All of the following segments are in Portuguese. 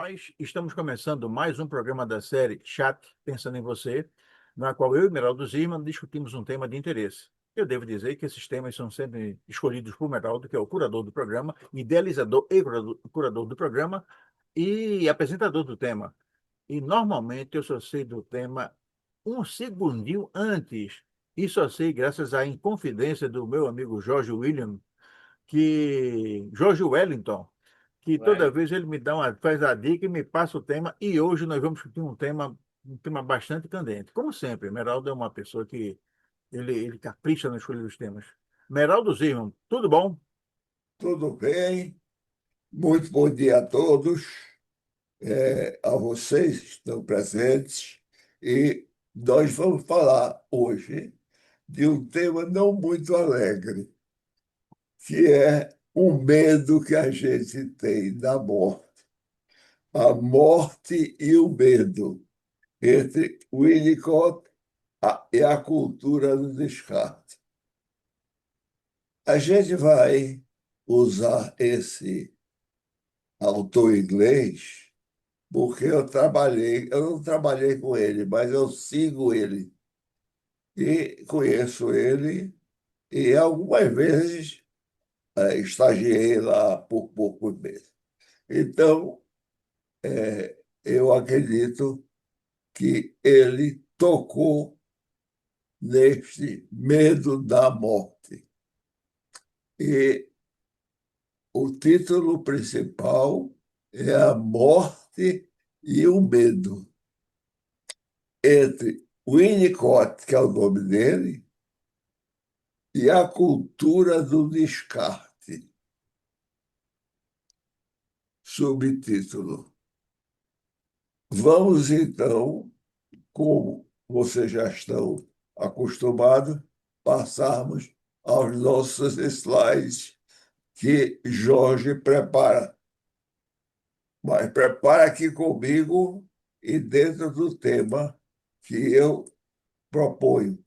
Nós estamos começando mais um programa da série Chat Pensando em Você, na qual eu e Meraldo Zimmermann discutimos um tema de interesse. Eu devo dizer que esses temas são sempre escolhidos por Meraldo, que é o curador do programa, idealizador e curador do programa e apresentador do tema. E normalmente eu só sei do tema um segundinho antes, e só sei graças à inconfidência do meu amigo Jorge Wellington, que toda Velho. vez ele me faz a dica e me passa o tema, e hoje nós vamos discutir um tema bastante candente. Como sempre, Meraldo é uma pessoa que ele capricha na escolha dos temas. Meraldo Zimmermann, tudo bom? Tudo bem? Muito bom dia a todos, a vocês que estão presentes. E nós vamos falar hoje de um tema não muito alegre, que é o medo que a gente tem da morte. A morte e o medo, entre Winnicott e a cultura do descarte. A gente vai usar esse autor inglês porque eu não trabalhei com ele, mas eu sigo ele e conheço ele e algumas vezes estagiei lá por poucos meses. Então, eu acredito que ele tocou neste medo da morte. E o título principal é A Morte e o Medo. Entre Winnicott, que é o nome dele, e a cultura do descarte. Subtítulo. Vamos, então, como vocês já estão acostumados, passarmos aos nossos slides que Jorge prepara. Mas prepara aqui comigo e dentro do tema que eu proponho.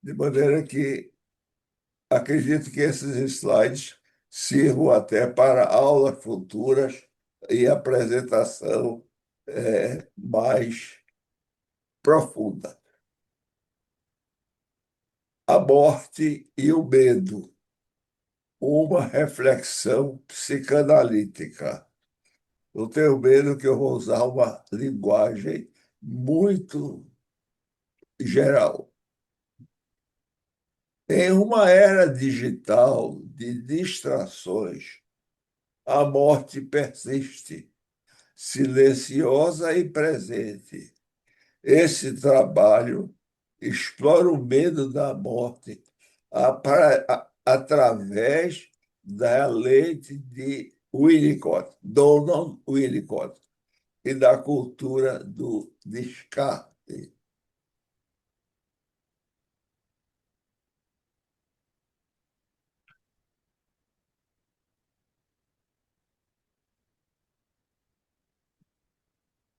De maneira que acredito que esses slides sirvam até para aulas futuras e apresentação mais profunda. A morte e o medo, uma reflexão psicanalítica. Eu tenho medo que eu vou usar uma linguagem muito geral. Em uma era digital de distrações, a morte persiste, silenciosa e presente. Esse trabalho explora o medo da morte através da lente de Winnicott, Donald Winnicott, e da cultura do descarte.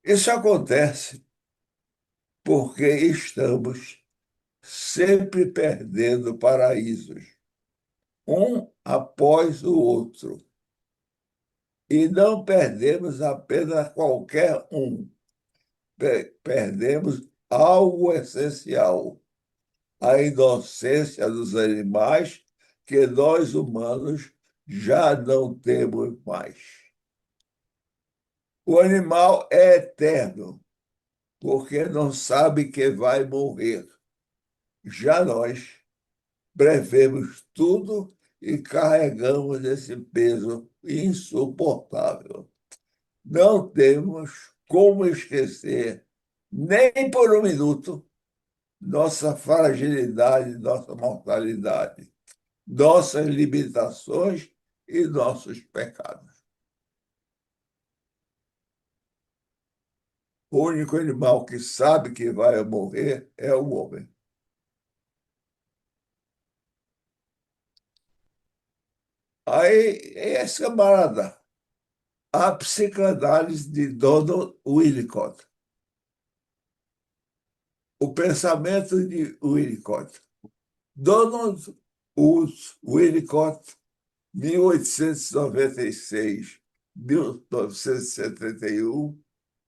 Isso acontece porque estamos sempre perdendo paraísos, um após o outro. E não perdemos apenas qualquer um, perdemos algo essencial, a inocência dos animais que nós humanos já não temos mais. O animal é eterno, porque não sabe que vai morrer. Já nós prevemos tudo e carregamos esse peso insuportável. Não temos como esquecer, nem por um minuto, nossa fragilidade, nossa mortalidade, nossas limitações e nossos pecados. O único animal que sabe que vai morrer é o homem. Aí, esse camarada, a psicanálise de Donald Winnicott, o pensamento de Winnicott. Donald Winnicott, 1896 1971,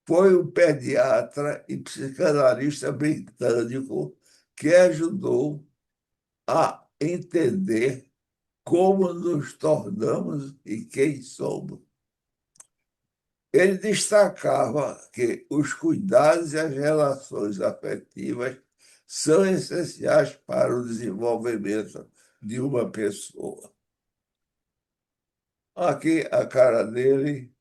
foi um pediatra e psicanalista britânico que ajudou a entender como nos tornamos e quem somos. Ele destacava que os cuidados e as relações afetivas são essenciais para o desenvolvimento de uma pessoa. Aqui a cara dele,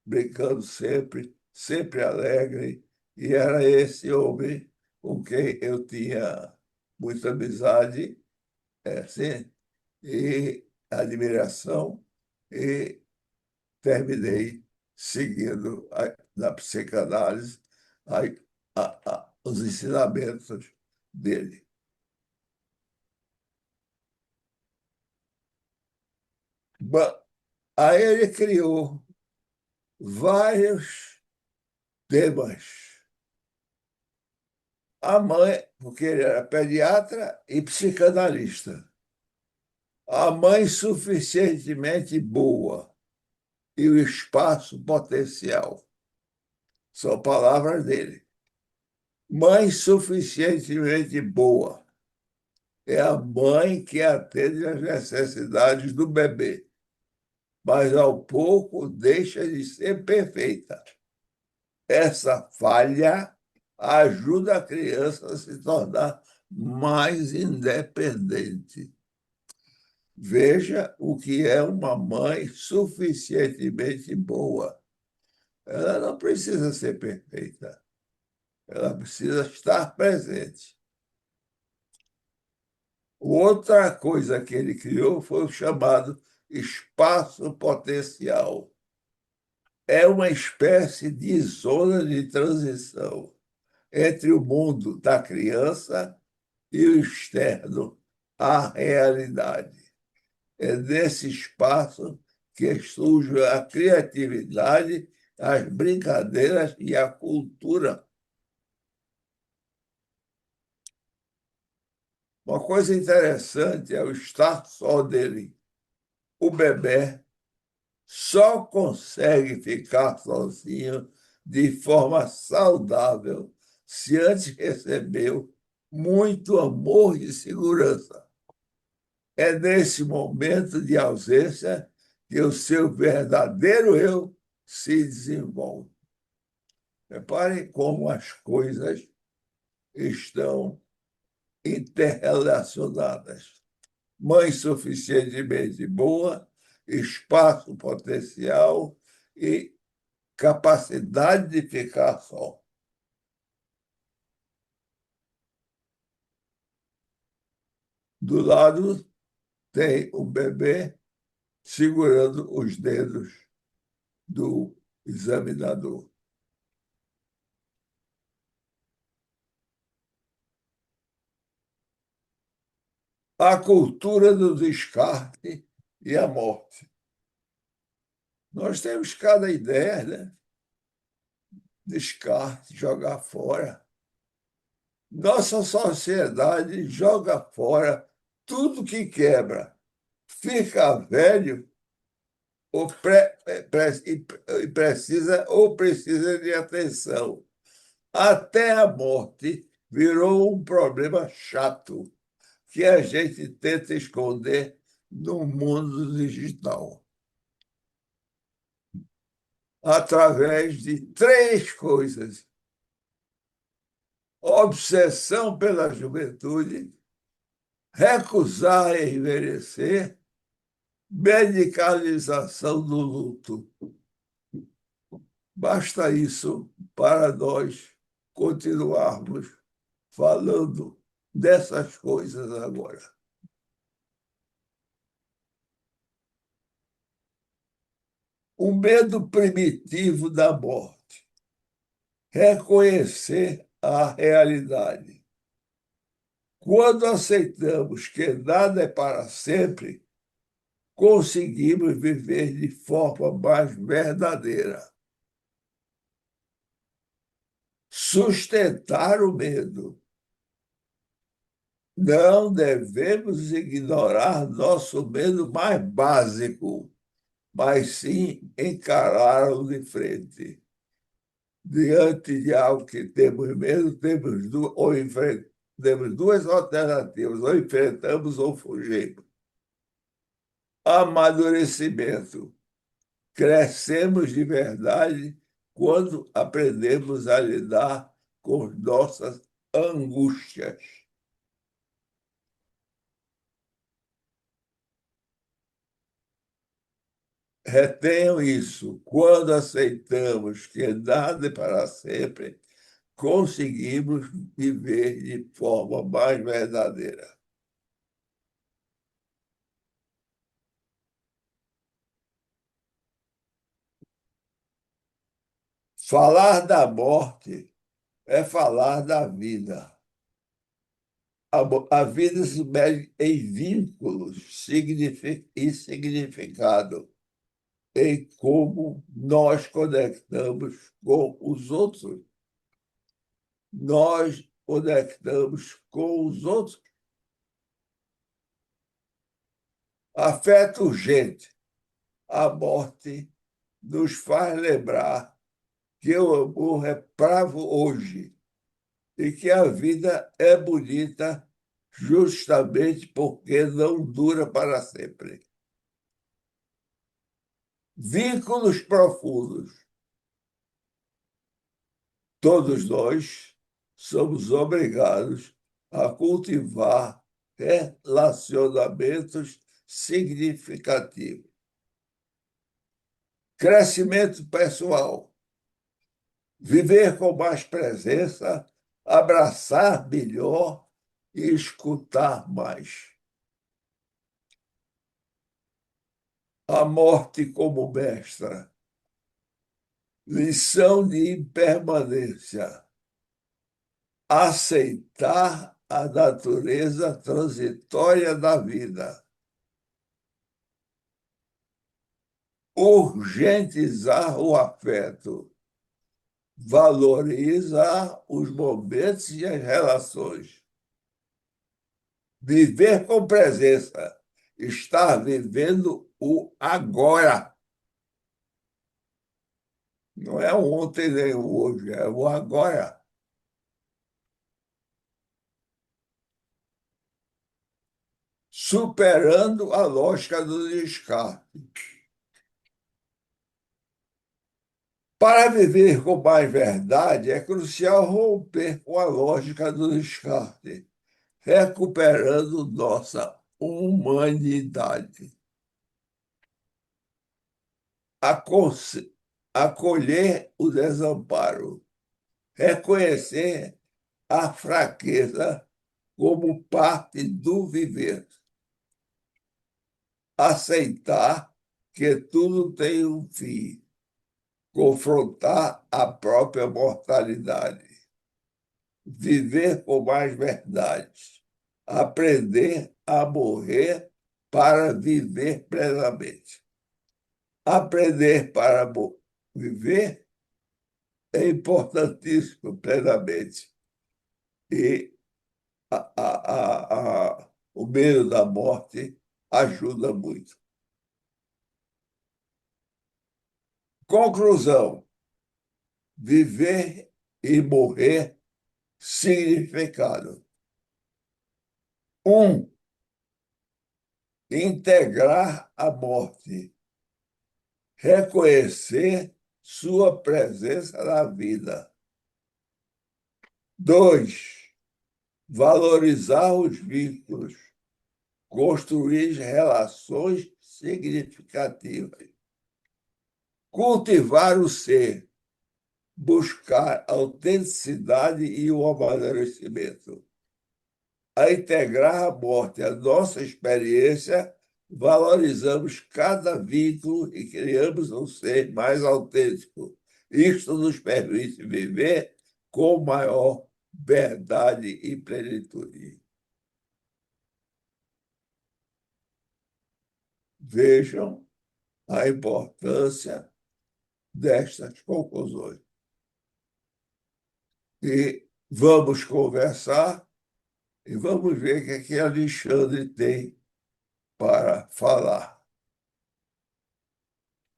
brincando sempre, sempre alegre, e era esse homem com quem eu tinha muita amizade, sim, e admiração, e terminei seguindo na psicanálise a, os ensinamentos dele. Aí ele criou vários temas. A mãe, porque ele era pediatra e psicanalista, a mãe suficientemente boa e o espaço potencial. São palavras dele. Mãe suficientemente boa é a mãe que atende às necessidades do bebê, mas ao pouco deixa de ser perfeita. Essa falha ajuda a criança a se tornar mais independente. Veja o que é uma mãe suficientemente boa. Ela não precisa ser perfeita, ela precisa estar presente. Outra coisa que ele criou foi o chamado espaço potencial. É uma espécie de zona de transição entre o mundo da criança e o externo, a realidade. É nesse espaço que surge a criatividade, as brincadeiras e a cultura. Uma coisa interessante é o estar só dele. O bebê só consegue ficar sozinho de forma saudável se antes recebeu muito amor e segurança. É nesse momento de ausência que o seu verdadeiro eu se desenvolve. Reparem como as coisas estão interrelacionadas. Mãe suficientemente boa, espaço potencial e capacidade de ficar só. Do lado tem o bebê segurando os dedos do examinador. A cultura do descarte e a morte. Nós temos cada ideia, né? Descarte, jogar fora. Nossa sociedade joga fora tudo que quebra. Fica velho ou precisa de atenção. Até a morte virou um problema chato que a gente tenta esconder no mundo digital, através de três coisas: obsessão pela juventude, recusar envelhecer, medicalização do luto. Basta isso para nós continuarmos falando dessas coisas agora. O medo primitivo da morte. Reconhecer a realidade. Quando aceitamos que nada é para sempre, conseguimos viver de forma mais verdadeira. Sustentar o medo. Não devemos ignorar nosso medo mais básico, mas sim encará-lo de frente. Diante de algo que temos medo, temos duas alternativas: ou enfrentamos ou fugimos. Amadurecimento. Crescemos de verdade quando aprendemos a lidar com nossas angústias. Retenham isso. Quando aceitamos que nada é para sempre, conseguimos viver de forma mais verdadeira. Falar da morte é falar da vida. A vida se mede em vínculos e significado, em como nós conectamos com os outros. Nós conectamos com os outros. Afeto urgente. A morte nos faz lembrar que o amor é bravo hoje e que a vida é bonita justamente porque não dura para sempre. Vínculos profundos. Todos nós somos obrigados a cultivar relacionamentos significativos. Crescimento pessoal. Viver com mais presença, abraçar melhor e escutar mais. A morte como mestra. Lição de impermanência. Aceitar a natureza transitória da vida. Urgentizar o afeto. Valorizar os momentos e as relações. Viver com presença. Estar vivendo o agora. Não é o ontem nem o hoje, é o agora. Superando a lógica do descarte. Para viver com mais verdade, é crucial romper com a lógica do descarte, recuperando nossa humanidade. Acolher o desamparo, reconhecer a fraqueza como parte do viver, aceitar que tudo tem um fim, confrontar a própria mortalidade, viver com mais verdade, aprender a morrer para viver plenamente. Aprender para viver é importantíssimo plenamente. E o medo da morte ajuda muito. Conclusão: viver e morrer, significado. Um, integrar a morte, reconhecer sua presença na vida. Dois, valorizar os vínculos, construir relações significativas. Cultivar o ser, buscar autenticidade e o amadurecimento. A integrar a morte à nossa experiência, valorizamos cada vínculo e criamos um ser mais autêntico. Isto nos permite viver com maior verdade e plenitude. Vejam a importância destas conclusões. E vamos conversar e vamos ver o que Alexandre tem para falar.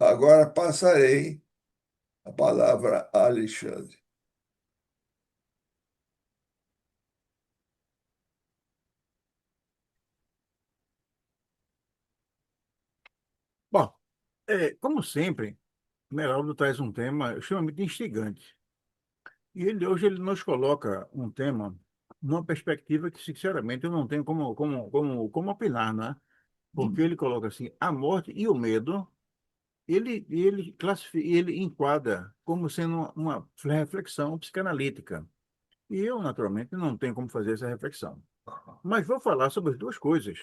Agora passarei a palavra a Alexandre. Bom, como sempre, Meraldo traz um tema extremamente instigante. E hoje ele nos coloca um tema numa perspectiva que, sinceramente, eu não tenho como opinar, né? Porque ele coloca assim, a morte e o medo, ele classifica, ele enquadra como sendo uma reflexão psicanalítica. E eu, naturalmente, não tenho como fazer essa reflexão. Mas vou falar sobre as duas coisas,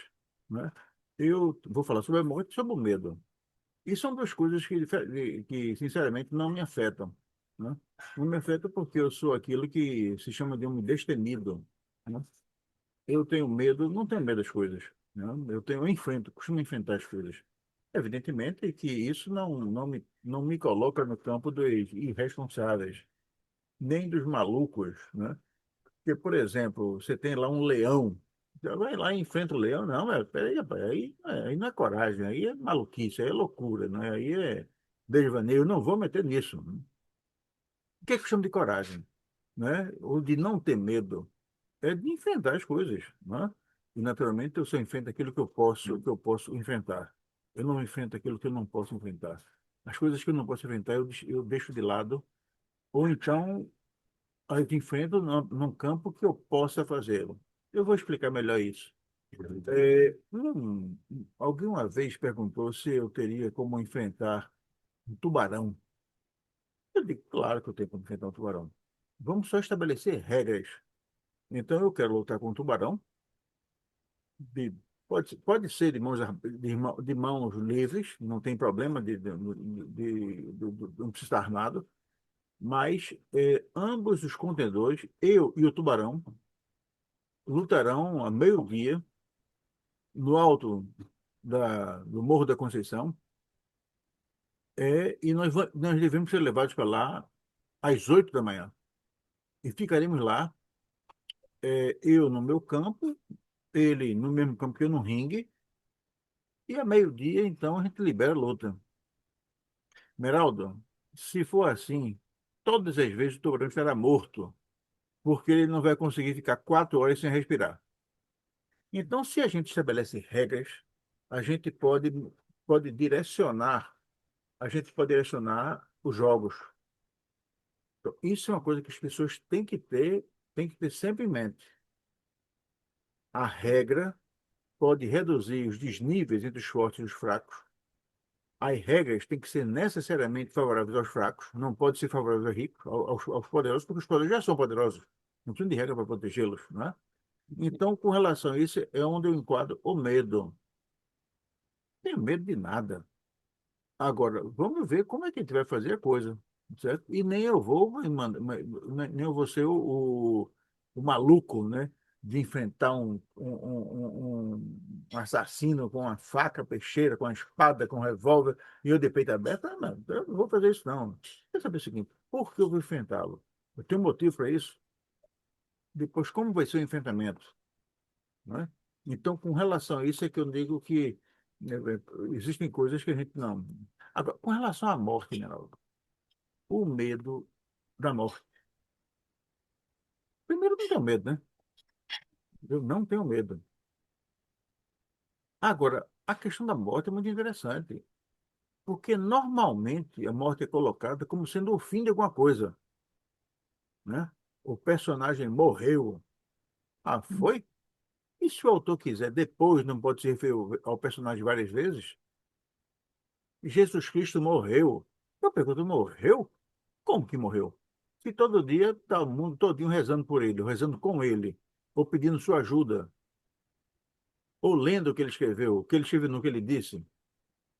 né? Eu vou falar sobre a morte e sobre o medo. E são duas coisas que, sinceramente, não me afetam, né? Não me afeta porque eu sou aquilo que se chama de um destemido, né? Eu tenho medo, não tenho medo das coisas, né? Eu enfrento, costumo enfrentar as coisas. Evidentemente que isso não me coloca no campo dos irresponsáveis, nem dos malucos, né? Porque, por exemplo, você tem lá um leão, já vai lá e enfrenta o leão, não, peraí, rapaz, aí não é coragem, aí é maluquice, aí é loucura, né? Aí é desvaneio, eu não vou meter nisso, né? O que é que eu chamo de coragem, né? Ou de não ter medo, é de enfrentar as coisas, né? E, naturalmente, eu só enfrento aquilo que eu posso enfrentar. Eu não enfrento aquilo que eu não posso enfrentar. As coisas que eu não posso enfrentar, eu deixo de lado, ou então eu te enfrento num campo que eu possa fazê-lo. Eu vou explicar melhor isso. Alguém uma vez perguntou se eu teria como enfrentar um tubarão. Eu digo, claro que eu tenho como enfrentar um tubarão. Vamos só estabelecer regras. Então eu quero lutar com um tubarão. de- pode ser de mãos livres, não tem problema, não precisa estar armado. Mas ambos os contendores, eu e o tubarão, lutarão a meio-dia no alto do Morro da Conceição, e nós devemos ser levados para lá às 8 da manhã. E ficaremos lá, eu no meu campo, ele no mesmo campo que eu no ringue, e a meio-dia, então, a gente libera a luta. Meraldo, se for assim, todas as vezes o tubarão estará morto, porque ele não vai conseguir ficar 4 horas sem respirar. Então, se a gente estabelece regras, a gente direcionar os jogos. Então, isso é uma coisa que as pessoas têm que ter sempre em mente. A regra pode reduzir os desníveis entre os fortes e os fracos. As regras têm que ser necessariamente favoráveis aos fracos, não pode ser favoráveis aos ricos, aos poderosos, porque os poderosos já são poderosos. Não precisa de regra para protegê-los, né? Então, com relação a isso, é onde eu enquadro o medo. Tenho medo de nada. Agora, vamos ver como é que a gente vai fazer a coisa, certo? E nem eu vou, nem eu vou ser o maluco, né? De enfrentar um assassino com uma faca, peixeira, com uma espada, com um revólver, e eu de peito aberto. Ah, não, eu não vou fazer isso, não. Quer saber o seguinte, por que eu vou enfrentá-lo? Eu tenho motivo para isso. Depois, como vai ser o enfrentamento? Né? Então, com relação a isso, é que eu digo que existem coisas que a gente não. Agora, com relação à morte, Geraldo, o medo da morte. Primeiro, eu não tenho medo, né? Eu não tenho medo. Agora, a questão da morte é muito interessante, porque normalmente a morte é colocada como sendo o fim de alguma coisa, né? O personagem morreu. Ah, foi? E se o autor quiser, depois não pode se referir ao personagem várias vezes? Jesus Cristo morreu. Eu pergunto, morreu? Como que morreu? Se todo dia está o mundo todinho rezando por ele, rezando com ele, ou pedindo sua ajuda, ou lendo o que ele escreveu, o que ele escreveu no que ele disse,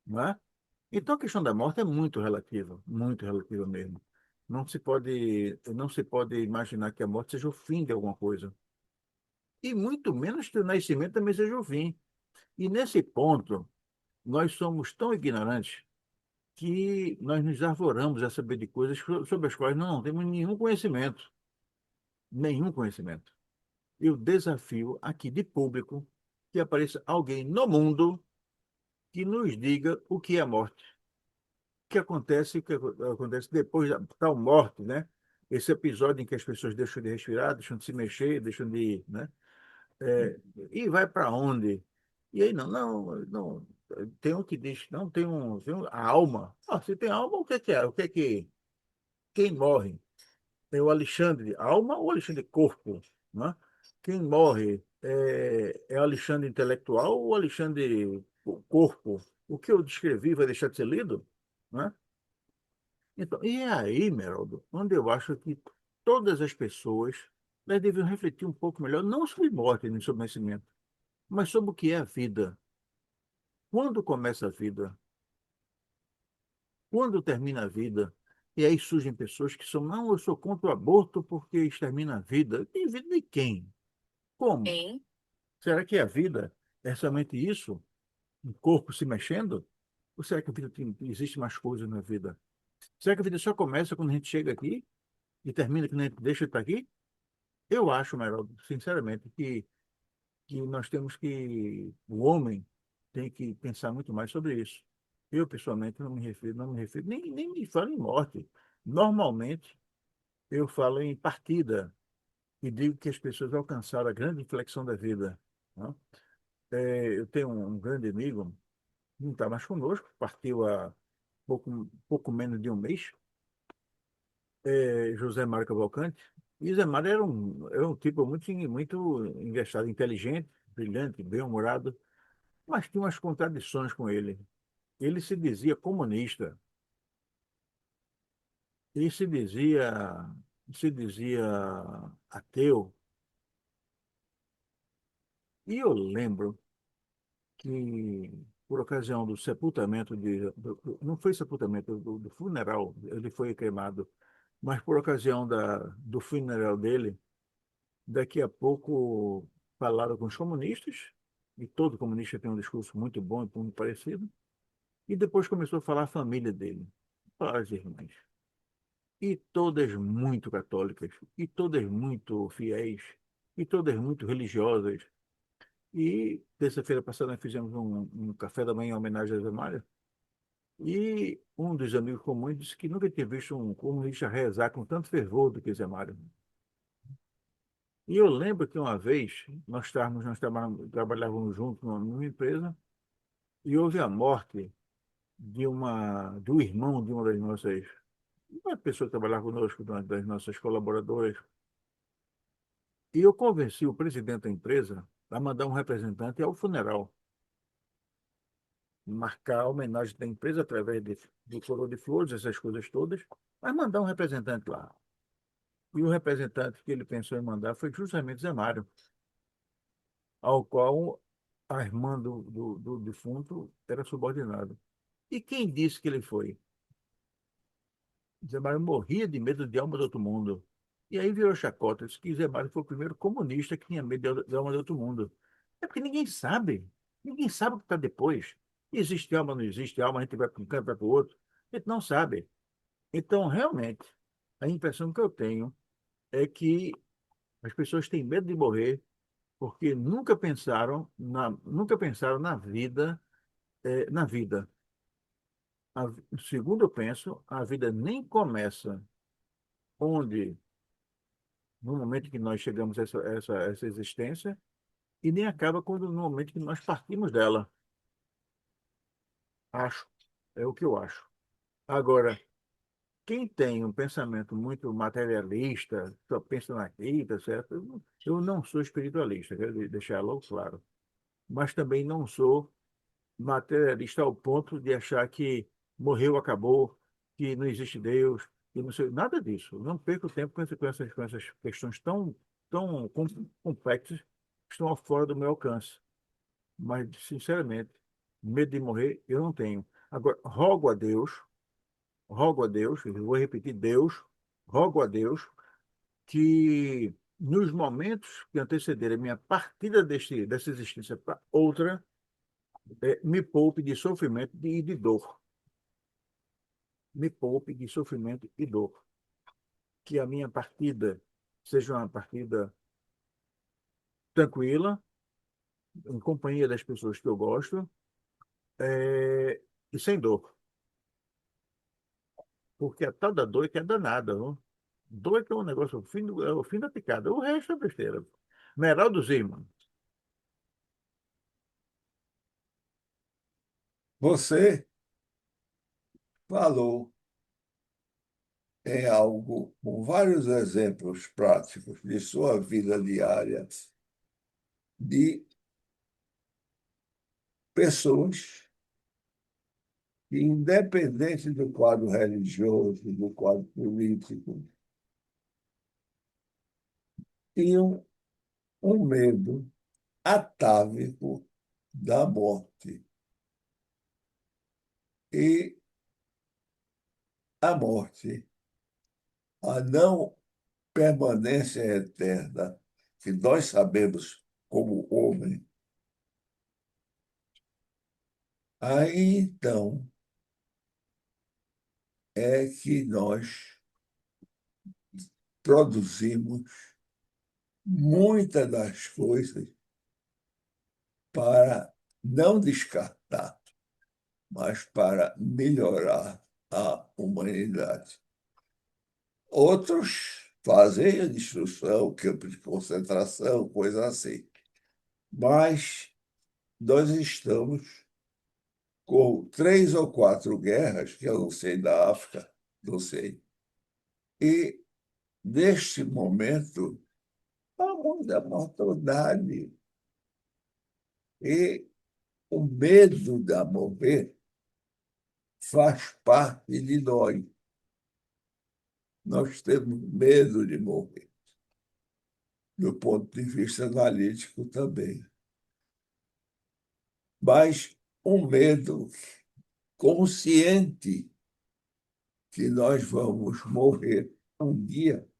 não é? Então a questão da morte é muito relativa mesmo. Não se pode imaginar que a morte seja o fim de alguma coisa. E muito menos que o nascimento também seja o fim. E nesse ponto, nós somos tão ignorantes que nós nos arvoramos a saber de coisas sobre as quais não temos nenhum conhecimento. Nenhum conhecimento. Eu desafio aqui de público que apareça alguém no mundo que nos diga o que é a morte. o que acontece depois da tal morte, né? Esse episódio em que as pessoas deixam de respirar, deixam de se mexer, deixam de, né? É, e vai para onde? E aí, não, tem um que diz, não, a alma. Ah, se tem alma, o que é que é? O que é que, quem morre? Tem o Alexandre, alma ou Alexandre corpo, né? Quem morre é o Alexandre intelectual ou Alexandre corpo? O que eu descrevi vai deixar de ser lido, né? Então, e é aí, Meraldo, onde eu acho que todas as pessoas elas deveriam refletir um pouco melhor, não sobre morte nem sobre nascimento, mas sobre o que é a vida. Quando começa a vida? Quando termina a vida? E aí surgem pessoas que são, não, eu sou contra o aborto porque extermina a vida. E vida de quem? Como? Sim. Será que a vida é somente isso? Um corpo se mexendo? Ou será que a vida existe mais coisas na vida? Será que a vida só começa quando a gente chega aqui e termina quando a gente deixa de estar aqui? Eu acho, Meraldo, sinceramente, que nós temos que, o homem tem que pensar muito mais sobre isso. Eu, pessoalmente, não me refiro, nem me falo em morte. Normalmente, eu falo em partida e digo que as pessoas alcançaram a grande inflexão da vida, né? Eu tenho um grande amigo, não está mais conosco, partiu há pouco menos de um mês, José Mário Cavalcante. E José Mário era um tipo muito engraçado, inteligente, brilhante, bem-humorado, mas tinha umas contradições com ele. Ele se dizia comunista, ele se dizia ateu. E eu lembro que, por ocasião do sepultamento não foi sepultamento, do funeral, ele foi cremado, mas por ocasião do funeral dele, daqui a pouco falaram com os comunistas, e todo comunista tem um discurso muito bom e muito parecido, e depois começou a falar a família dele, falar as irmãs. E todas muito católicas, e todas muito fiéis, e todas muito religiosas. E terça-feira passada nós fizemos um café da manhã em homenagem a Zé Mário, e um dos amigos comuns disse que nunca tinha visto um comunista rezar com tanto fervor do que Zé Mário. E eu lembro que uma vez nós trabalhávamos juntos numa empresa, e houve a morte do irmão de uma pessoa que trabalhava conosco, uma das nossas colaboradoras. E eu convenci o presidente da empresa a mandar um representante ao funeral, marcar a homenagem da empresa através de coroa de flores, essas coisas todas, mas mandar um representante lá. E o representante que ele pensou em mandar foi justamente Zé Mário, ao qual a irmã do defunto era subordinada. E quem disse que ele foi? Zé Mário morria de medo de alma do outro mundo. E aí virou chacota, disse que Zé Mário foi o primeiro comunista que tinha medo de alma do outro mundo. É porque ninguém sabe. Ninguém sabe o que está depois. Existe alma, não existe alma, a gente vai para um canto, vai para o outro. A gente não sabe. Então, realmente, a impressão que eu tenho é que as pessoas têm medo de morrer porque nunca pensaram na vida. Segundo eu penso, a vida nem começa onde, no momento que nós chegamos a essa existência, e nem acaba no momento que nós partimos dela. Acho. É o que eu acho. Agora, quem tem um pensamento muito materialista, só pensa na vida, certo? Eu não sou espiritualista, quero deixar logo claro. Mas também não sou materialista ao ponto de achar que morreu, acabou, que não existe Deus, que não sei, nada disso. Eu não perco tempo com essas questões tão complexas que estão fora do meu alcance. Mas, sinceramente, medo de morrer eu não tenho. Agora, rogo a Deus, eu vou repetir, rogo a Deus que nos momentos que antecederem a minha partida dessa existência para outra, me poupe de sofrimento e de dor. Me poupe de sofrimento e dor. Que a minha partida seja uma partida tranquila, em companhia das pessoas que eu gosto, e sem dor. porque a tal da dor é que é danada, não? Dor é que é um negócio, é o fim da picada. O resto é besteira. Meraldo Zima. Você falou em algo com vários exemplos práticos de sua vida diária, de pessoas que, independente do quadro religioso, do quadro político, tinham um medo atávico da morte. E a morte, a não permanência eterna, que nós sabemos como homem, aí então é que nós produzimos muitas das coisas para não descartar, mas para melhorar a humanidade. Outros fazem a destruição, campo de concentração, coisa assim. Mas nós estamos com 3 ou 4 guerras, que eu não sei da África, não sei. E, neste momento, há muita mortandade. E o medo de morrer faz parte de nós. Nós temos medo de morrer, do ponto de vista analítico também. Mas um medo consciente que nós vamos morrer um dia.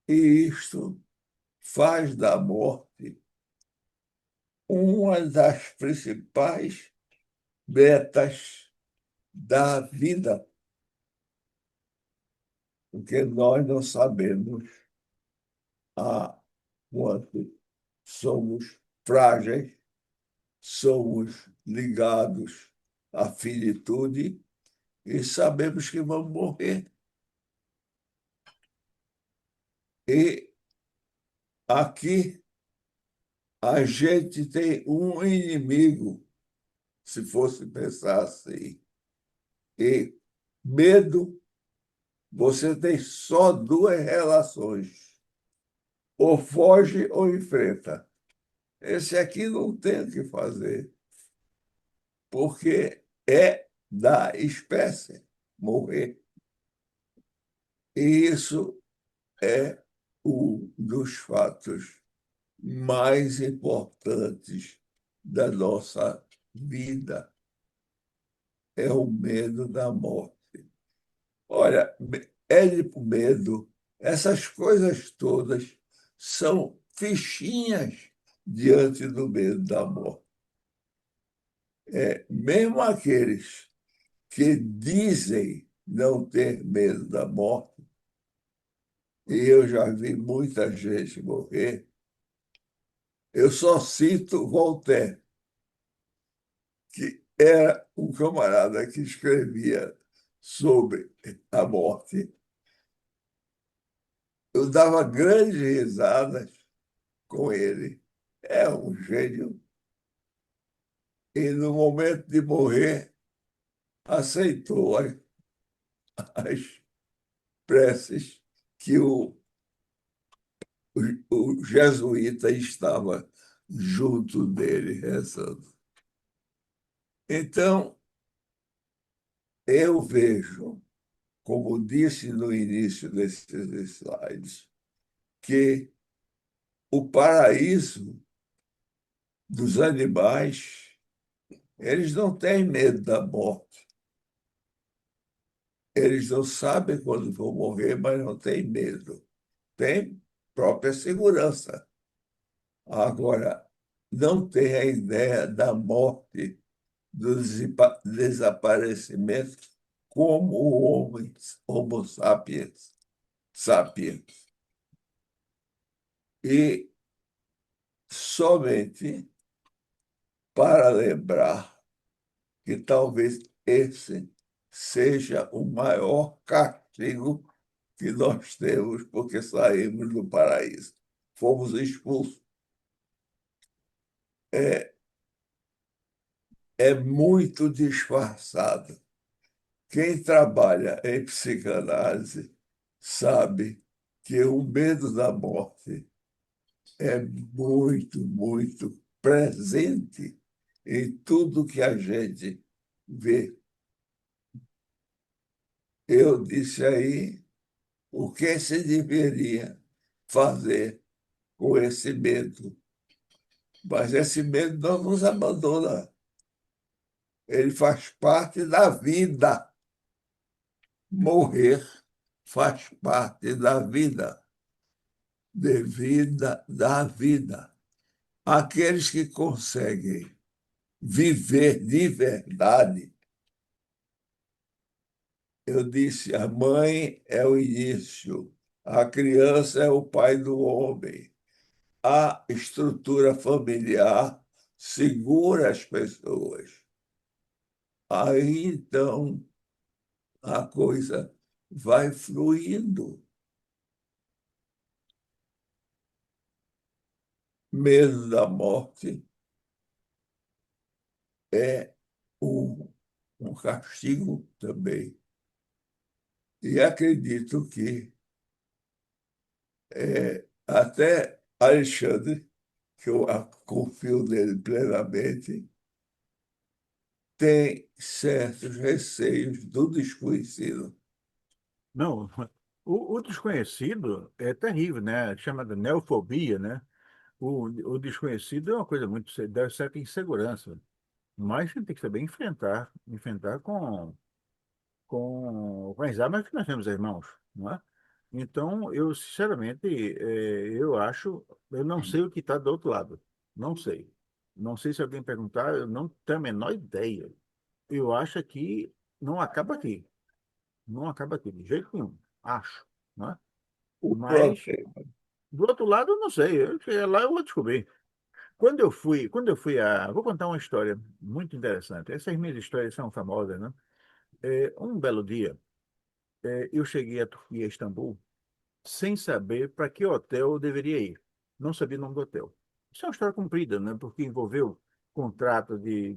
E isto faz da morte uma das principais metas da vida, porque nós não sabemos a quanto somos frágeis, somos ligados à finitude e sabemos que vamos morrer. E aqui a gente tem um inimigo, se fosse pensar assim. E medo, você tem só 2 relações: ou foge ou enfrenta. Esse aqui não tem o que fazer, porque é da espécie morrer. E isso é um dos fatos mais importantes da nossa vida, é o medo da morte. Olha, édipo, medo, essas coisas todas são fichinhas diante do medo da morte. Mesmo aqueles que dizem não ter medo da morte, e eu já vi muita gente morrer, eu só cito Voltaire, que era um camarada que escrevia sobre a morte. Eu dava grandes risadas com ele. É um gênio. E, no momento de morrer, aceitou as preces que o jesuíta estava junto dele rezando. Então, eu vejo, como disse no início desses slides, que o paraíso dos animais, eles não têm medo da morte. Eles não sabem quando vão morrer, mas não têm medo. Tem própria segurança. Agora, não tem a ideia da morte, do desaparecimento, como o homem, Homo sapiens, sapiens. E somente para lembrar que talvez esse seja o maior castigo que nós temos porque saímos do paraíso. Fomos expulsos. É, é muito disfarçado. Quem trabalha em psicanálise sabe que o medo da morte é muito, muito presente em tudo que a gente vê. Eu disse aí o que se deveria fazer com esse medo. Mas esse medo não nos abandona. Ele faz parte da vida. Morrer faz parte da vida, devida da vida. Aqueles que conseguem viver de verdade, eu disse, a mãe é o início, a criança é o pai do homem, a estrutura familiar segura as pessoas. Aí então a coisa vai fluindo. Medo da morte é um castigo também. E acredito que até Alexandre, que eu confio nele plenamente, tem certos receios do desconhecido. Não, o desconhecido é terrível, né? Chamada neofobia, né? O desconhecido é uma coisa muito, dá certa insegurança, mas a gente tem que saber enfrentar com as armas que nós temos em mãos, não é? Então, eu, sinceramente, eu não sei o que está do outro lado, não sei. Não sei se alguém perguntar, eu não tenho a menor ideia. Eu acho que não acaba aqui, não acaba aqui, de jeito nenhum, acho, não é? O Mas, problema. do outro lado, eu não sei, eu cheguei lá eu vou descobrir. Vou contar uma história muito interessante. Essas minhas histórias são famosas, né? Um belo dia, eu cheguei à Turquia, Istambul, sem saber para que hotel eu deveria ir. Não sabia o nome do hotel. Isso é uma história comprida, né? Porque envolveu contrato de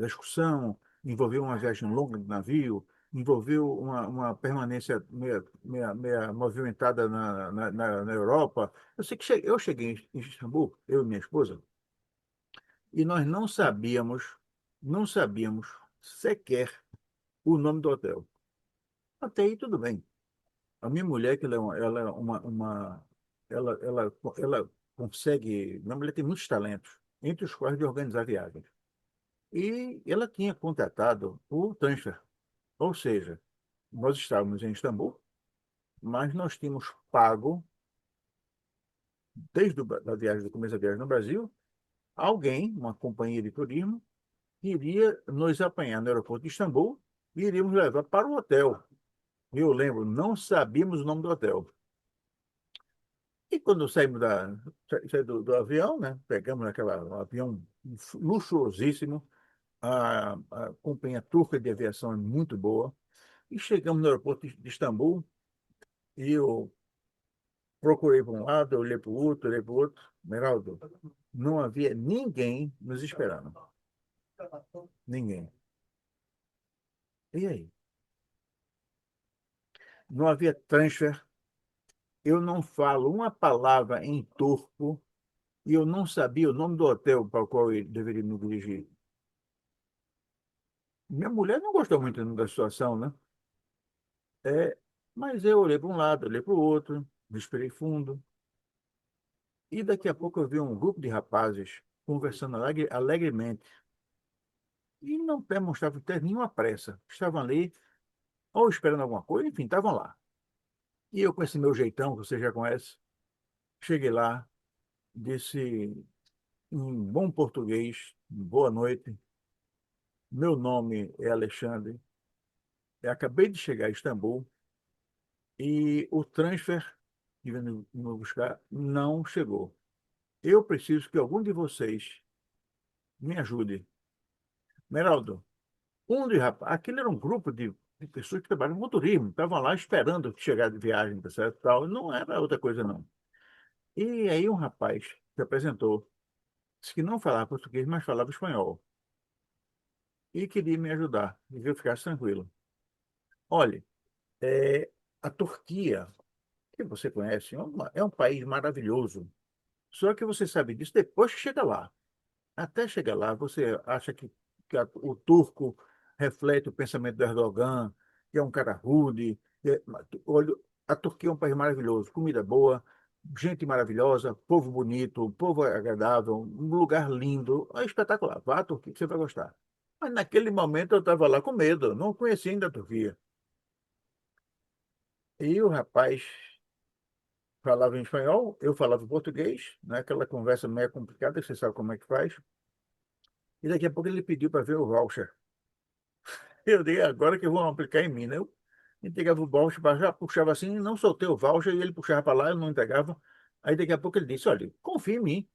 excursão, envolveu uma viagem longa de navio, envolveu uma permanência meia movimentada na Europa. Eu sei que eu cheguei em Istambul, eu e minha esposa, e nós não sabíamos sequer o nome do hotel. Até aí tudo bem. A minha mulher, que ela é ela consegue, minha mulher tem muitos talentos, entre os quais de organizar viagens. E ela tinha contratado o transfer, ou seja, nós estávamos em Istambul, mas nós tínhamos pago, desde a viagem, do começo da viagem no Brasil, alguém, uma companhia de turismo, que iria nos apanhar no aeroporto de Istambul e iríamos levar para o hotel. Eu lembro, não sabíamos o nome do hotel. E quando saímos do avião, né, pegamos um avião luxuosíssimo, a companhia turca de aviação é muito boa, e chegamos no aeroporto de Istambul, e eu procurei para um lado, eu olhei para o outro, olhei para o outro. Meraldo, não havia ninguém nos esperando. Ninguém. E aí? Não havia transfer, eu não falo uma palavra em turco, e eu não sabia o nome do hotel para o qual eu deveria me dirigir. Minha mulher não gostou muito da situação, né? Mas eu olhei para um lado, olhei para o outro, respirei fundo, e daqui a pouco eu vi um grupo de rapazes conversando alegremente, e não demonstravam ter nenhuma pressa. Estavam ali, ou esperando alguma coisa, enfim, estavam lá. E eu, com esse meu jeitão, que você já conhece, cheguei lá, disse em bom português, boa noite, meu nome é Alexandre, eu acabei de chegar a Istambul, e o transfer que veio me buscar não chegou. Eu preciso que algum de vocês Me ajude. Meraldo, um de rapaz, aquele era um grupo de pessoas que trabalham com turismo, estavam lá esperando chegar de viagem, tá certo? Tal. Não era outra coisa, não. E aí um rapaz se apresentou, disse que não falava português, mas falava espanhol. E queria me ajudar, e que eu ficasse tranquilo. Olhe, é, a Turquia, que você conhece, é um país maravilhoso. Só que você sabe disso depois que chega lá. Até chegar lá, você acha que o turco reflete o pensamento do Erdogan, que é um cara rude. Olha, a Turquia é um país maravilhoso, comida boa, gente maravilhosa, povo bonito, povo agradável, um lugar lindo. É espetacular. Vá à Turquia que você vai gostar. Mas naquele momento eu estava lá com medo, não conhecia ainda a Turquia. E o rapaz falava em espanhol, eu falava português, né? Aquela conversa meio complicada, que você sabe como é que faz. E daqui a pouco ele pediu para ver o voucher. Eu dei agora que eu vou aplicar em mim, né? Eu entregava o voucher, já puxava assim, não soltei o voucher e ele puxava para lá, eu não entregava. Aí daqui a pouco ele disse: Olha, confia em mim.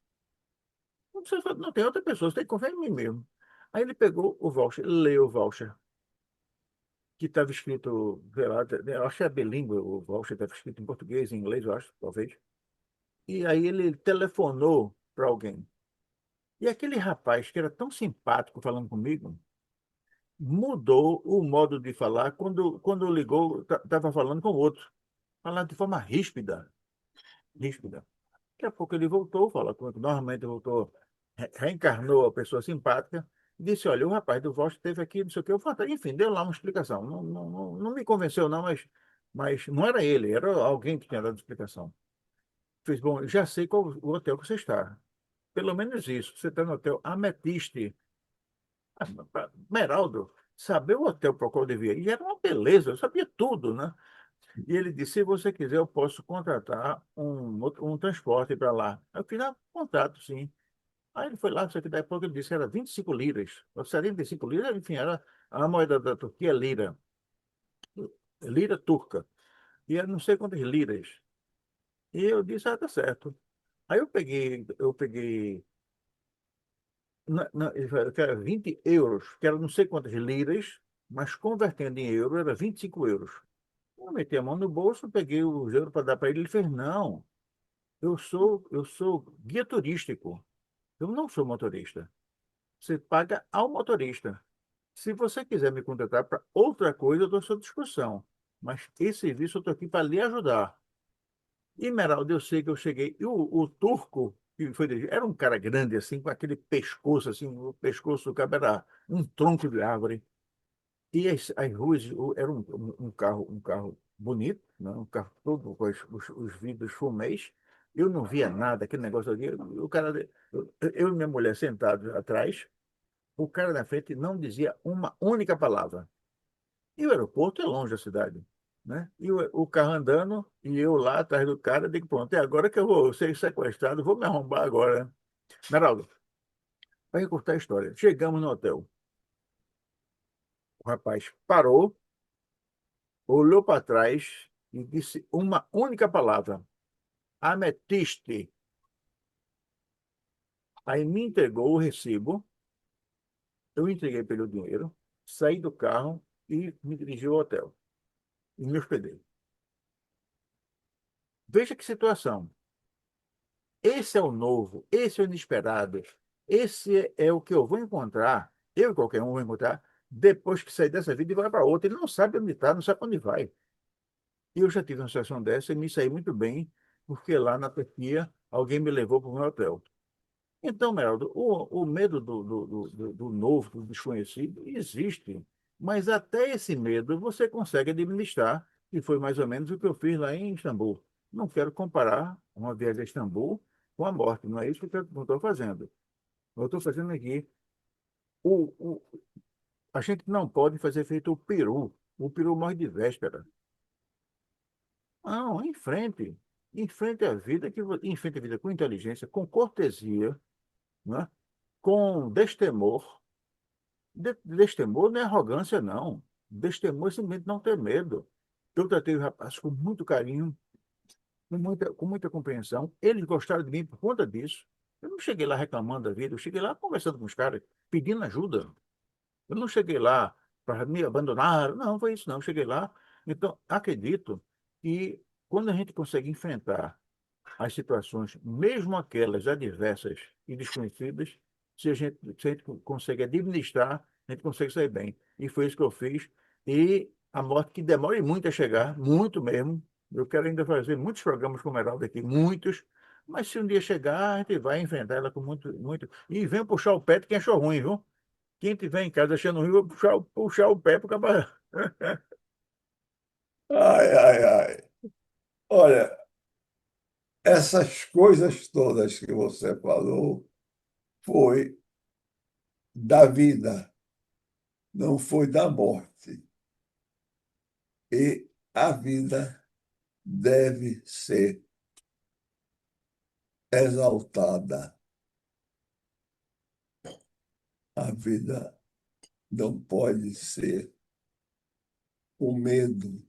Não, precisa, não tem outra pessoa, você tem que confiar em mim mesmo. Aí ele pegou o voucher, leu o voucher, que estava escrito, sei lá, eu acho que é bilíngue, o voucher estava escrito em português, em inglês, eu acho, talvez. E aí ele telefonou para alguém. E aquele rapaz que era tão simpático falando comigo, mudou o modo de falar quando ligou, estava falando com o outro, falando de forma ríspida, ríspida. Daqui a pouco ele voltou, falou comigo, normalmente voltou, reencarnou a pessoa simpática, e disse, olha, o rapaz do Vox esteve aqui, não sei o que, eu falei, enfim, deu lá uma explicação. Não me convenceu não, mas não era ele, era alguém que tinha dado explicação. Fez, bom, já sei qual o hotel que você está. Pelo menos isso, você está no hotel Ametiste. Meraldo, saber o hotel para o qual eu devia ir era uma beleza, eu sabia tudo, né? E ele disse: se você quiser, eu posso contratar um transporte para lá. Eu fiz: contrato, sim. Aí ele foi lá, só que daí a pouco ele disse que era 25 liras, ou 75 liras, enfim, era a moeda da Turquia, lira, lira turca. E eu não sei quantas liras. E eu disse: tá certo. Aí eu peguei, ele falou que era 20 euros, que era não sei quantas liras, mas convertendo em euro era 25 euros. Eu meti a mão no bolso, peguei os euros para dar para ele. Ele fez: não, eu sou guia turístico. Eu não sou motorista. Você paga ao motorista. Se você quiser me contratar para outra coisa, eu estou à sua disposição. Mas esse serviço eu estou aqui para lhe ajudar. E, Meraldo, eu sei que eu cheguei. E o turco, que foi dirigido, era um cara grande, assim, com aquele pescoço, assim, o pescoço do cara era um tronco de árvore. E as ruas era um carro bonito, né? Um carro todo com os vidros fumês. Eu não via nada, aquele negócio ali. O cara, eu e minha mulher sentados atrás, o cara na frente não dizia uma única palavra. E o aeroporto é longe da cidade, né? E o carro andando e eu lá atrás do cara, digo, pronto, é agora que eu vou ser sequestrado, vou me arrombar agora, né? Meraldo, para encurtar a história, chegamos no hotel. O rapaz parou, olhou para trás e disse uma única palavra: ametiste. Aí me entregou o recibo, eu entreguei pelo dinheiro, saí do carro e me dirigi ao hotel e me hospedei. Veja que situação. Esse é o novo, esse é o inesperado, esse é o que eu vou encontrar, eu e qualquer um vou encontrar, depois que sair dessa vida e vai para outra. Ele não sabe onde está, não sabe para onde vai. E eu já tive uma situação dessa e me saí muito bem, porque lá na Turquia alguém me levou para o meu hotel. Então, Meraldo, o medo do novo, do desconhecido, existe. Mas até esse medo você consegue administrar, e foi mais ou menos o que eu fiz lá em Istambul. Não quero comparar uma viagem a Istambul com a morte, não é isso que eu estou fazendo. Eu estou fazendo aqui. O, o, a gente não pode fazer feito o peru. O peru morre de véspera. Não, em frente. Enfrente a vida, enfrente a vida com inteligência, com cortesia, né? Com destemor. Destemor não é arrogância, não. Destemor é simplesmente não ter medo. Eu tratei o rapaz com muito carinho, com muita compreensão. Eles gostaram de mim por conta disso. Eu não cheguei lá reclamando da vida, eu cheguei lá conversando com os caras, pedindo ajuda. Eu não cheguei lá para me abandonar, não, foi isso não. Eu cheguei lá. Então, acredito que quando a gente consegue enfrentar as situações, mesmo aquelas adversas e desconhecidas, se a gente consegue administrar, a gente consegue sair bem. E foi isso que eu fiz. E a morte que demora muito a chegar, muito mesmo. Eu quero ainda fazer muitos programas com o Meraldo aqui, muitos. Mas se um dia chegar, a gente vai enfrentar ela com muito, muito. E vem puxar o pé de quem achou ruim, viu? Quem tiver em casa achando ruim, eu vou puxar o pé para acabar. Ai, ai, ai. Olha, essas coisas todas que você falou foi da vida, não foi da morte. E a vida deve ser exaltada. A vida não pode ser o medo.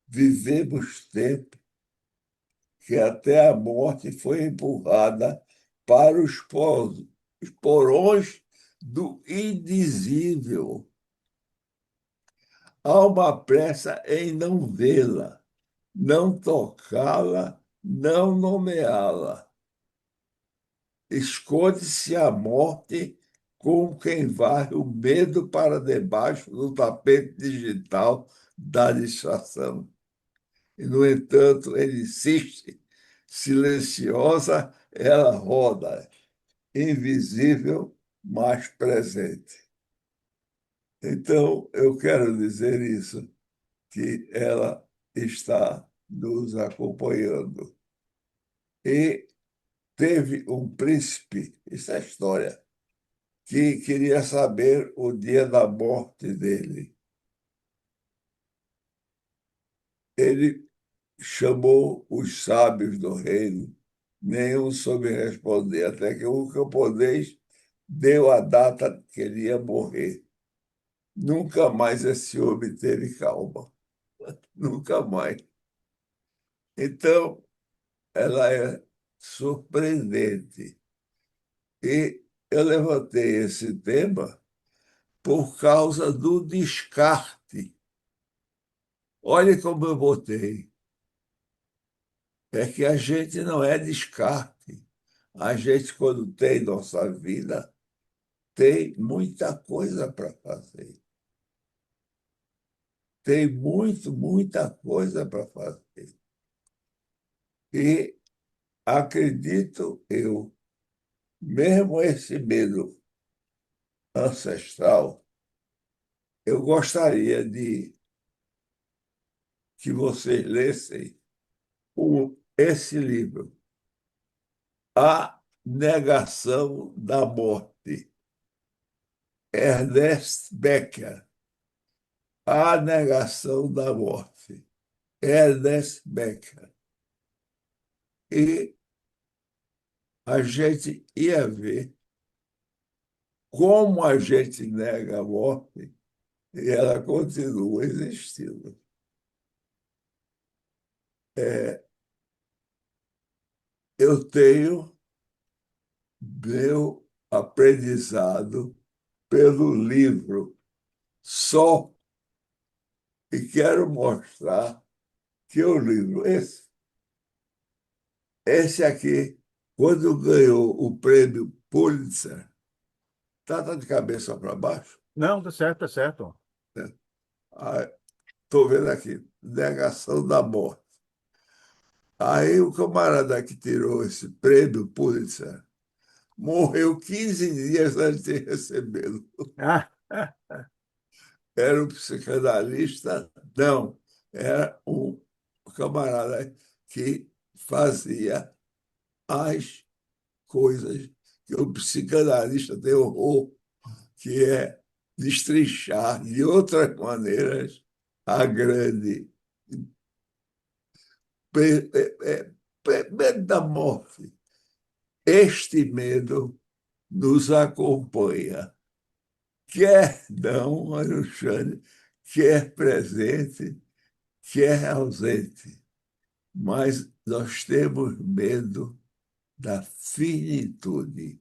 Vivemos tempo que até a morte foi empurrada para os porões do indizível. Há uma pressa em não vê-la, não tocá-la, não nomeá-la. Esconde-se a morte com quem varre o medo para debaixo do tapete digital da distração. E, no entanto, ele insiste, silenciosa, ela roda, invisível, mas presente. Então, eu quero dizer isso, que ela está nos acompanhando. E teve um príncipe, isso é história, que queria saber o dia da morte dele. Ele chamou os sábios do reino, nenhum soube responder, até que o camponês deu a data que ele ia morrer. Nunca mais esse homem teve calma, nunca mais. Então, ela é surpreendente. E eu levantei esse tema por causa do descarte. Olha como eu botei. É que a gente não é descarte. A gente, quando tem nossa vida, tem muita coisa para fazer. Tem muita coisa para fazer. E acredito eu, mesmo esse medo ancestral, eu gostaria de que vocês lessem esse livro, A Negação da Morte, Ernest Becker. A Negação da Morte, Ernest Becker. E a gente ia ver como a gente nega a morte e ela continua existindo. É, eu tenho meu aprendizado pelo livro só e quero mostrar que o livro, esse aqui, quando ganhou o prêmio Pulitzer, está de cabeça para baixo, Não, tá certo, tá certo. né? Estou vendo aqui, negação da morte. Aí o camarada que tirou esse prêmio Pulitzer morreu 15 dias antes de recebê-lo. Ah, Era um psicanalista? Não, era um camarada que fazia as coisas que o psicanalista tem horror, que é destrinchar de outras maneiras a grande medo da morte. Este medo nos acompanha, quer não, Alexandre, quer presente, quer ausente. Mas nós temos medo da finitude.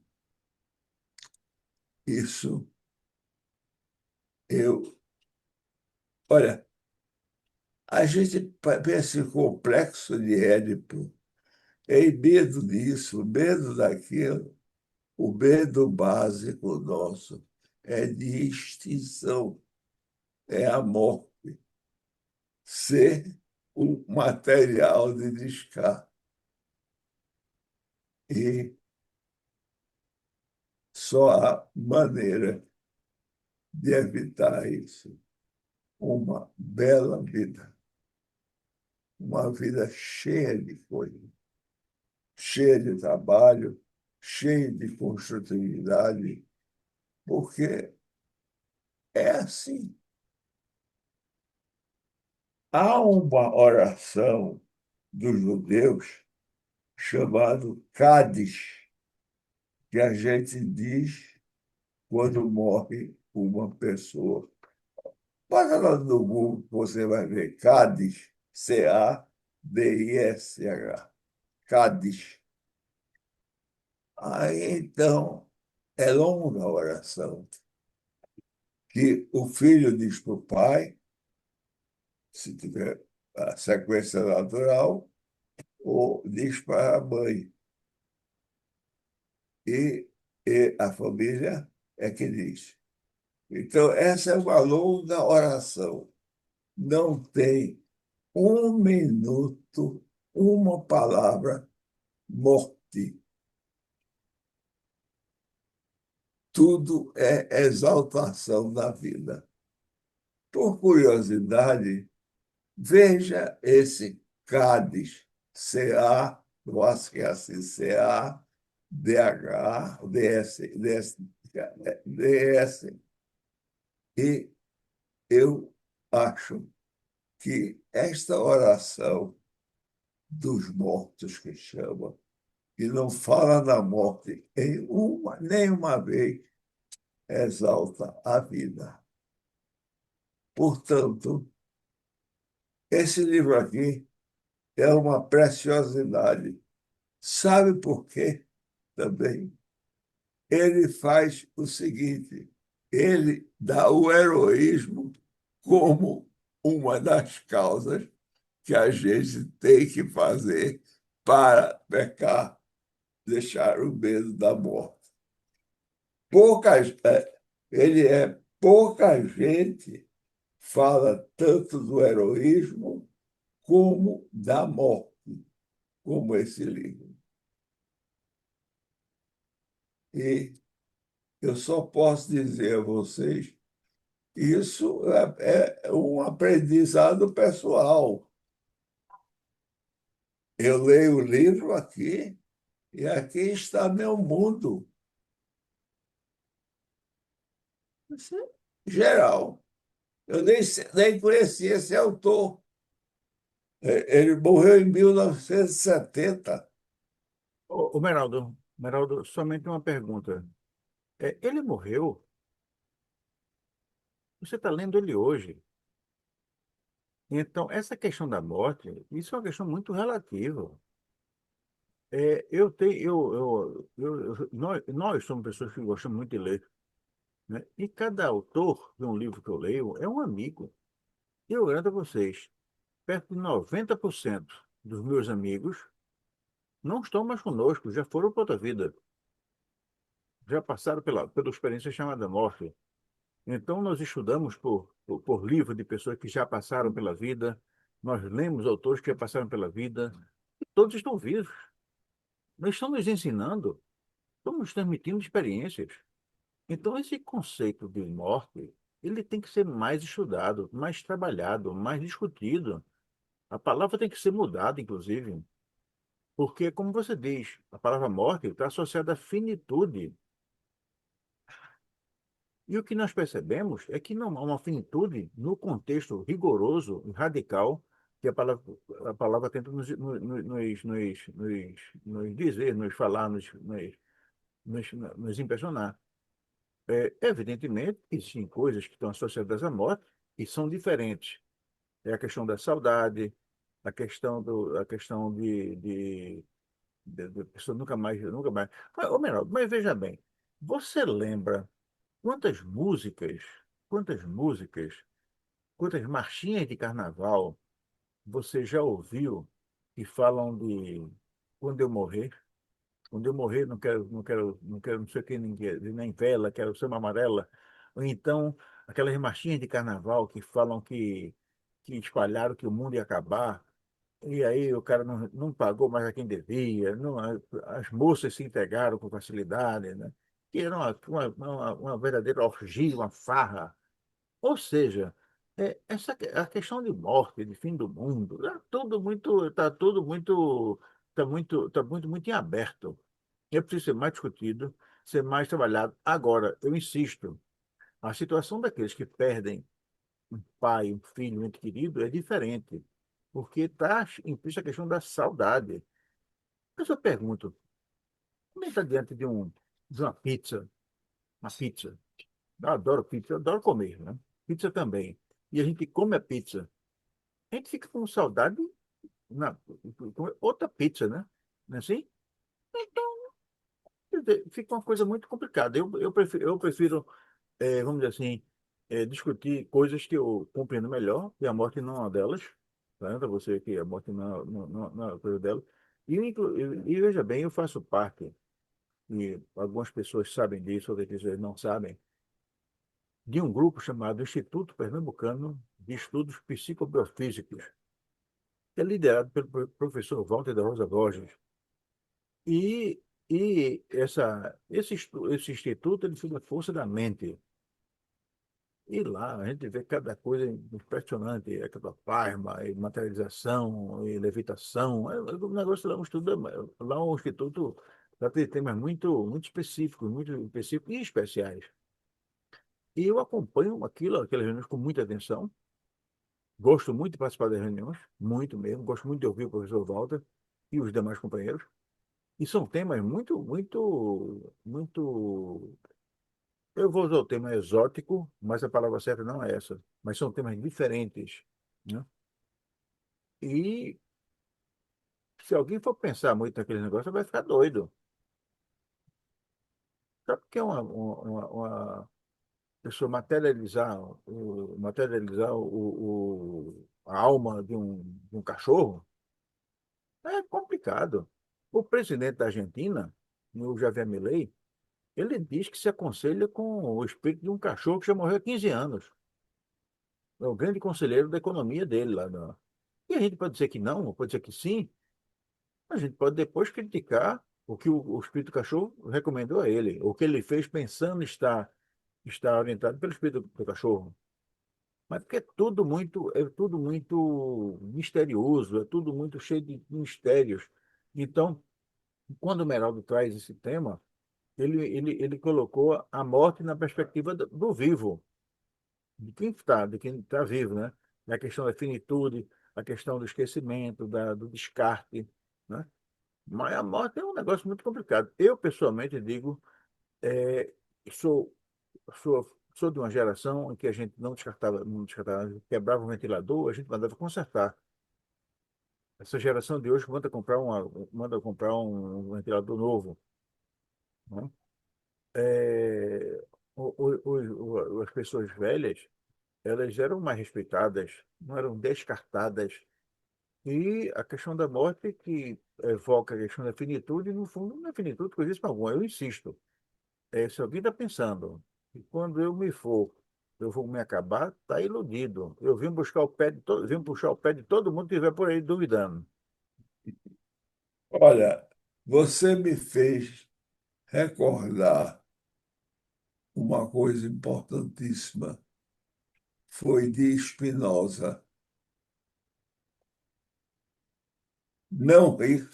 Isso eu. Olha, a gente pensa em complexo de Édipo, em medo disso, medo daquilo. O medo básico nosso é de extinção, é a morte, ser um material de descarte. E só há maneira de evitar isso. Uma bela vida, uma vida cheia de coisas, cheia de trabalho, cheia de construtividade, porque é assim. Há uma oração dos judeus chamado Cádiz, que a gente diz quando morre uma pessoa. Bota lá no Google, você vai ver Cádiz, Cadish, Cádiz. Aí, então, é longa a oração, que o filho diz para o pai, se tiver a sequência natural, ou diz para a mãe. E, e a família é que diz. Então, essa é uma longa oração. Não tem um minuto, uma palavra morte. Tudo é exaltação da vida. Por curiosidade, veja esse Cádiz, C-A, eu acho que é assim, C-A-D-H, D-S, D-S, D-S. E eu acho que esta oração dos mortos que chama, e não fala da morte em nenhuma vez, exalta a vida. Portanto, esse livro aqui é uma preciosidade. Sabe por quê? Também. Ele faz o seguinte: ele dá o heroísmo como uma das causas que a gente tem que fazer para pecar, deixar o medo da morte. Poucas, pouca gente fala tanto do heroísmo como da morte, como esse livro. E eu só posso dizer a vocês, isso é um aprendizado pessoal. Eu leio o livro aqui e aqui está meu mundo. Isso é geral. Eu nem conheci esse autor. Ele morreu em 1970. Ô, Meraldo, somente uma pergunta. Ele morreu? Você está lendo ele hoje. Então, essa questão da morte, isso é uma questão muito relativa. Eu tenho, nós somos pessoas que gostamos muito de ler, né? E cada autor de um livro que eu leio é um amigo. E eu garanto a vocês, perto de 90% dos meus amigos não estão mais conosco, já foram para outra vida, já passaram pela experiência chamada morte. Então, nós estudamos por livro de pessoas que já passaram pela vida, nós lemos autores que já passaram pela vida, e todos estão vivos. Nós estamos nos ensinando, estamos nos transmitindo experiências. Então, esse conceito de morte, ele tem que ser mais estudado, mais trabalhado, mais discutido. A palavra tem que ser mudada, inclusive, porque, como você diz, a palavra morte está associada à finitude. E o que nós percebemos é que não há uma finitude no contexto rigoroso e radical que a palavra tenta nos dizer, nos falar, nos impressionar. Evidentemente, existem coisas que estão associadas à morte e são diferentes. É a questão da saudade, a questão A pessoa nunca mais, nunca mais. Mas, ô, Menor, mas veja bem, você lembra quantas músicas, quantas músicas, quantas marchinhas de carnaval você já ouviu que falam de quando eu morrer? Quando eu morrer, não sei quem, nem vela, quero samba amarela. Ou então, aquelas marchinhas de carnaval que falam que espalharam que o mundo ia acabar. E aí o cara não pagou mais a quem devia, as moças se entregaram com facilidade, né? Que era uma verdadeira orgia, uma farra. Ou seja, a questão de morte, de fim do mundo, está muito em aberto. É preciso ser mais discutido, ser mais trabalhado. Agora, eu insisto, a situação daqueles que perdem um pai, um filho, um ente querido é diferente, porque está implícita a questão da saudade. Mas eu pergunto, como é que está diante de uma pizza? Eu adoro pizza, eu adoro comer, né? Pizza também. E a gente come a pizza. A gente fica com saudade na, com outra pizza, né? Não é assim? Então, quer dizer, fica uma coisa muito complicada. Eu prefiro vamos dizer assim, discutir coisas que eu compreendo melhor, e a morte não é uma delas. Tá? Para você que a morte não é uma coisa dela. E veja bem, eu faço parte, e algumas pessoas sabem disso, outras pessoas não sabem, de um grupo chamado Instituto Pernambucano de Estudos Psicobiofísicos, que é liderado pelo professor Walter da Rosa Borges. Esse instituto ele estuda a força da mente. E lá a gente vê cada coisa impressionante, ectoplasma, e materialização, e levitação. O negócio lá, lá é um instituto já tem temas muito específicos e especiais. E eu acompanho aquelas reuniões com muita atenção. Gosto muito de participar das reuniões, muito mesmo. Gosto muito de ouvir o professor Walter e os demais companheiros. E são temas muito. Eu vou usar o termo exótico, mas a palavra certa não é essa. Mas são temas diferentes, né? E se alguém for pensar muito naquele negócio, vai ficar doido. Sabe o que é uma pessoa materializar a alma de um cachorro? É complicado. O presidente da Argentina, o Javier Milei, ele diz que se aconselha com o espírito de um cachorro que já morreu há 15 anos. É o grande conselheiro da economia dele lá. E a gente pode dizer que não, pode dizer que sim. A gente pode depois criticar o que o espírito do cachorro recomendou a ele, o que ele fez pensando estar orientado pelo espírito do cachorro. Mas porque é tudo muito misterioso, é tudo muito cheio de mistérios. Então, quando o Meraldo traz esse tema, ele colocou a morte na perspectiva do vivo, de quem está vivo, né? A questão da finitude, a questão do esquecimento, do descarte, né? Mas a morte é um negócio muito complicado. Eu, pessoalmente, digo, é, sou, sou de uma geração em que a gente não descartava, quebrava um ventilador, a gente mandava consertar. Essa geração de hoje manda comprar um ventilador novo, né? É, as pessoas velhas, elas eram mais respeitadas, não eram descartadas. E a questão da morte que evoca a questão da finitude, no fundo, não é finitude coisa alguma. Eu insisto. Se alguém está pensando que quando eu me for, eu vou me acabar, está iludido. Eu vim puxar o pé de todo mundo que estiver por aí duvidando. Olha, você me fez recordar uma coisa importantíssima. Foi de Spinoza. Não rir,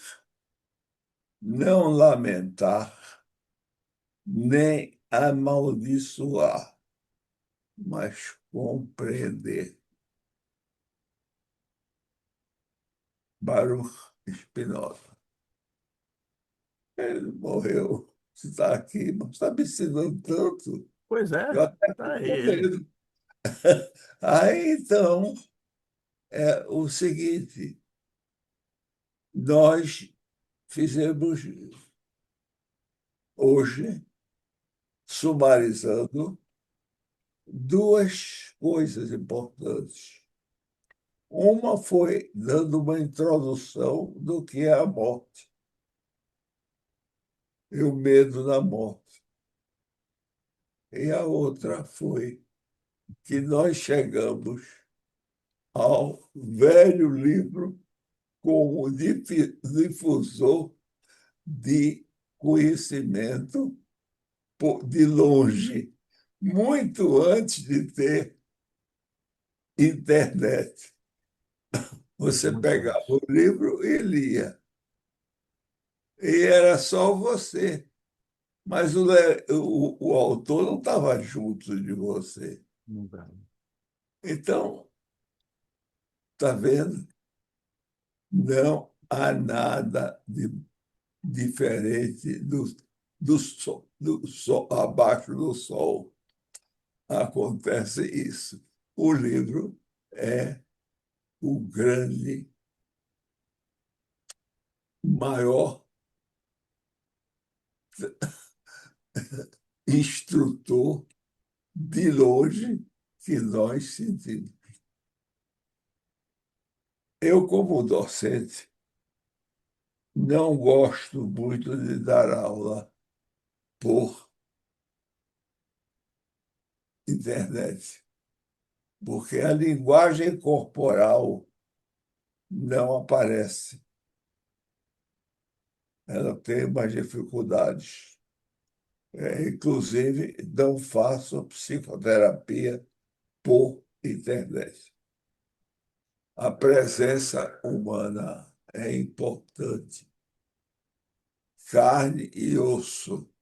não lamentar, nem amaldiçoar, mas compreender. Baruch Spinoza. Ele morreu, está aqui, mas está me ensinando tanto. Pois Eu é, até tá fico aí com ele. medo. Aí, então, é o seguinte: nós fizemos hoje, sumarizando, duas coisas importantes. Uma foi dando uma introdução do que é a morte e o medo da morte. E a outra foi que nós chegamos ao velho livro como difusor de conhecimento de longe, muito antes de ter internet. Você Muito pegava antes. o livro e lia. E era só você. Mas o autor não estava junto de você. Não dá. Então, está vendo? Não há nada de diferente do sol, abaixo do sol. Acontece isso. O livro é o grande, maior instrutor de longe que nós sentimos. Eu, como docente, não gosto muito de dar aula por internet, porque a linguagem corporal não aparece. Ela tem umas dificuldades. Inclusive, não faço psicoterapia por internet. A presença humana é importante, carne e osso.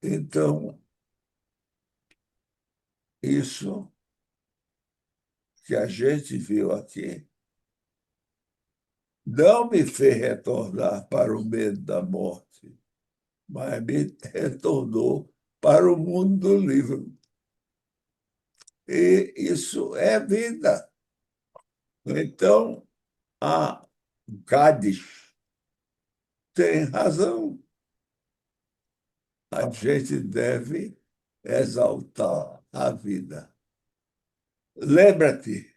Então, isso que a gente viu aqui não me fez retornar para o medo da morte, mas me retornou para o mundo do livro. E isso é vida. Então, a Cádiz tem razão. A gente deve exaltar a vida. Lembra-te,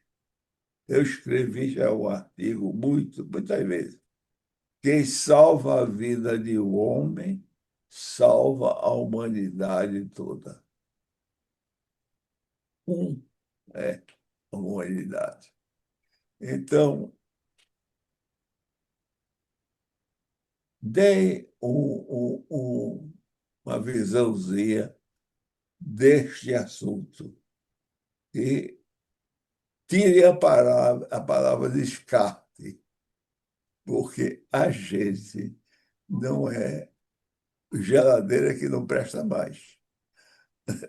eu escrevi já um artigo muitas vezes. Quem salva a vida de um homem, salva a humanidade toda. Um é a humanidade. Então, dê uma visãozinha deste assunto e tire a palavra descarte, porque a gente não é geladeira que não presta mais.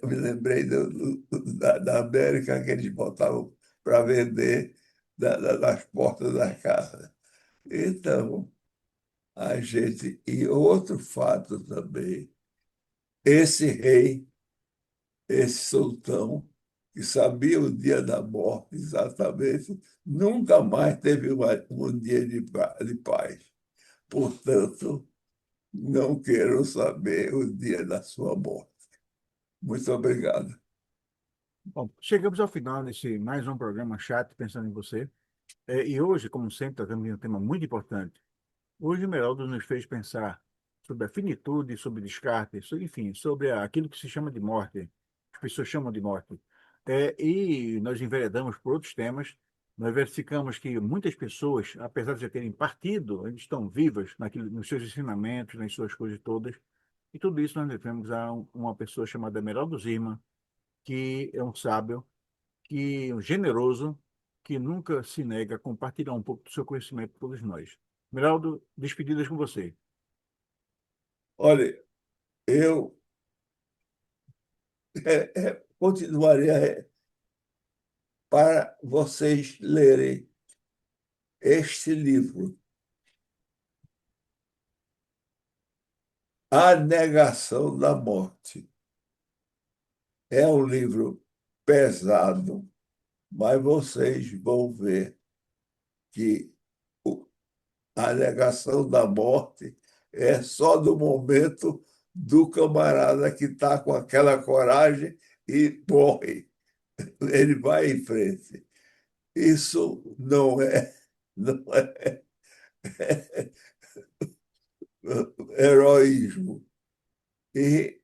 Eu me lembrei da América que eles botavam para vender nas portas da casa. Então, a gente. E outro fato também, esse rei, esse sultão, que sabia o dia da morte exatamente, nunca mais teve um dia de paz. Portanto, não quero saber o dia da sua morte. Muito obrigado. Bom, chegamos ao final desse mais um programa Chat Pensando em Você. E hoje, como sempre, tratamos de um tema muito importante. Hoje, o Meraldo nos fez pensar sobre a finitude, sobre descarte, enfim, sobre aquilo que se chama de morte, as pessoas chamam de morte. E nós enveredamos por outros temas. Nós verificamos que muitas pessoas, apesar de já terem partido, ainda estão vivas nos seus ensinamentos, nas suas coisas todas. E tudo isso nós devemos a uma pessoa chamada Meraldo Zima, que é um sábio, que um generoso, que nunca se nega a compartilhar um pouco do seu conhecimento com todos nós. Meraldo, despedidas com você. Olha, eu continuaria para vocês lerem este livro, A Negação da Morte. É um livro pesado, mas vocês vão ver que A negação da morte é só do momento do camarada que está com aquela coragem e morre. Ele vai em frente. Isso não é heroísmo. E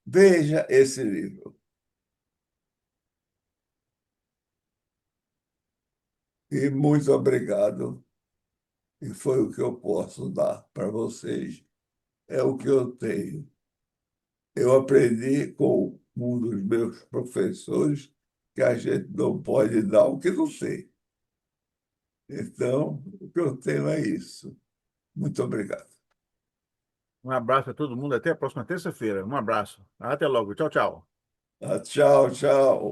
veja esse livro. E muito obrigado. E foi o que eu posso dar para vocês. É o que eu tenho. Eu aprendi com um dos meus professores que a gente não pode dar o que não tem. Então, o que eu tenho é isso. Muito obrigado. Um abraço a todo mundo. Até a próxima terça-feira. Um abraço. Até logo. Tchau, tchau. Tchau, tchau.